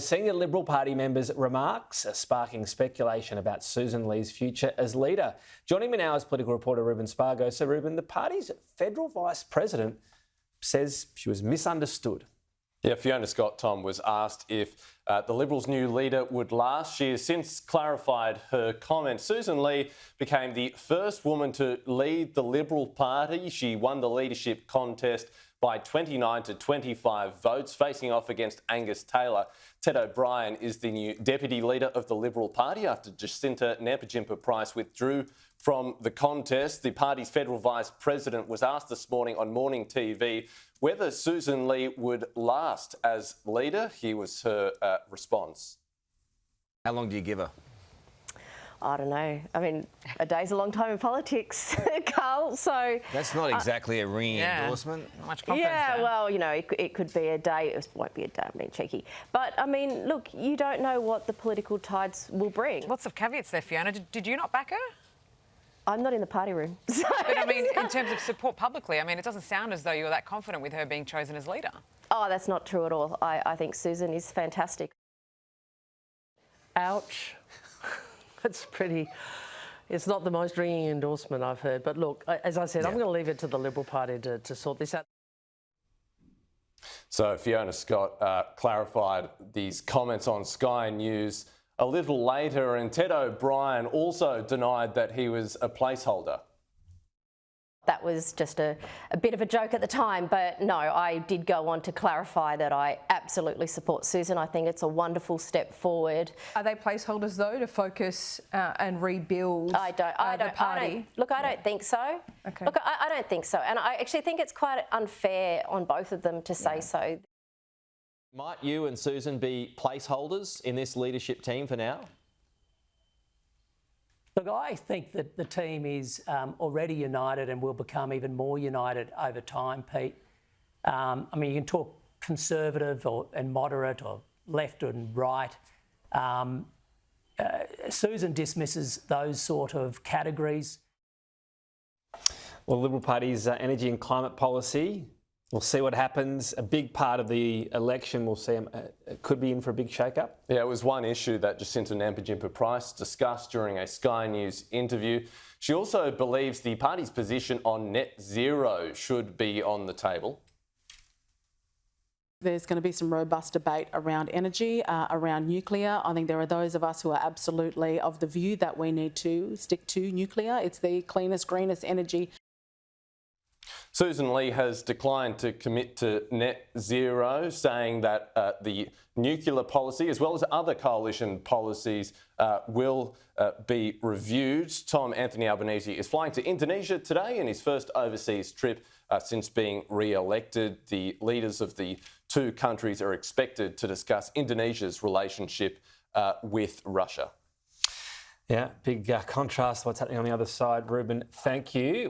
Senior Liberal Party members' remarks are sparking speculation about Sussan Ley's future as leader. Joining me now is political reporter Ruben Spargo. So, Ruben, the party's federal vice president says she was misunderstood. Yeah, Fiona Scott, Tom, was asked if the Liberals' new leader would last. She has since clarified her comments. Sussan Ley became the first woman to lead the Liberal Party. She won the leadership contest by 29 to 25 votes, facing off against Angus Taylor. Ted O'Brien is the new deputy leader of the Liberal Party after Jacinta Nampijinpa-Price withdrew from the contest. The party's federal vice president was asked this morning on morning TV whether Sussan Ley would last as leader. Here was her response. How long do you give her? I don't know. I mean, a day's a long time in politics, Carl, so... That's not exactly a ringing endorsement. Not much confidence there. Well, you know, it could be a day. It won't be a day, I'm being cheeky. But, I mean, look, you don't know what the political tides will bring. Lots of caveats there, Fiona. Did you not back her? I'm not in the party room. So, but, I mean, in terms of support publicly, I mean, it doesn't sound as though you were that confident with her being chosen as leader. Oh, that's not true at all. I think Sussan is fantastic. Ouch. It's pretty... It's not the most ringing endorsement I've heard. But look, as I said, I'm going to leave it to the Liberal Party to sort this out. So Fiona Scott clarified these comments on Sky News a little later, and Ted O'Brien also denied that he was a placeholder. That was just a bit of a joke at the time, but no, I did go on to clarify that I absolutely support Sussan. I think it's a wonderful step forward. Are they placeholders though to focus and rebuild the party? I don't think so. Okay. Look, I don't think so, and I actually think it's quite unfair on both of them to say so. Might you and Sussan be placeholders in this leadership team for now? Look, I think that the team is already united and will become even more united over time, Pete. I mean, you can talk conservative and moderate or left and right. Sussan dismisses those sort of categories. Well, the Liberal Party's energy and climate policy, we'll see what happens. A big part of the election, we'll see, could be in for a big shake-up. Yeah, it was one issue that Jacinta Nampijinpa-Price discussed during a Sky News interview. She also believes the party's position on net zero should be on the table. There's going to be some robust debate around energy, around nuclear. I think there are those of us who are absolutely of the view that we need to stick to nuclear. It's the cleanest, greenest energy. Sussan Ley has declined to commit to net zero, saying that the nuclear policy, as well as other coalition policies, will be reviewed. Tom Anthony Albanese is flying to Indonesia today in his first overseas trip since being re-elected. The leaders of the two countries are expected to discuss Indonesia's relationship with Russia. Yeah, big contrast to what's happening on the other side. Ruben, thank you.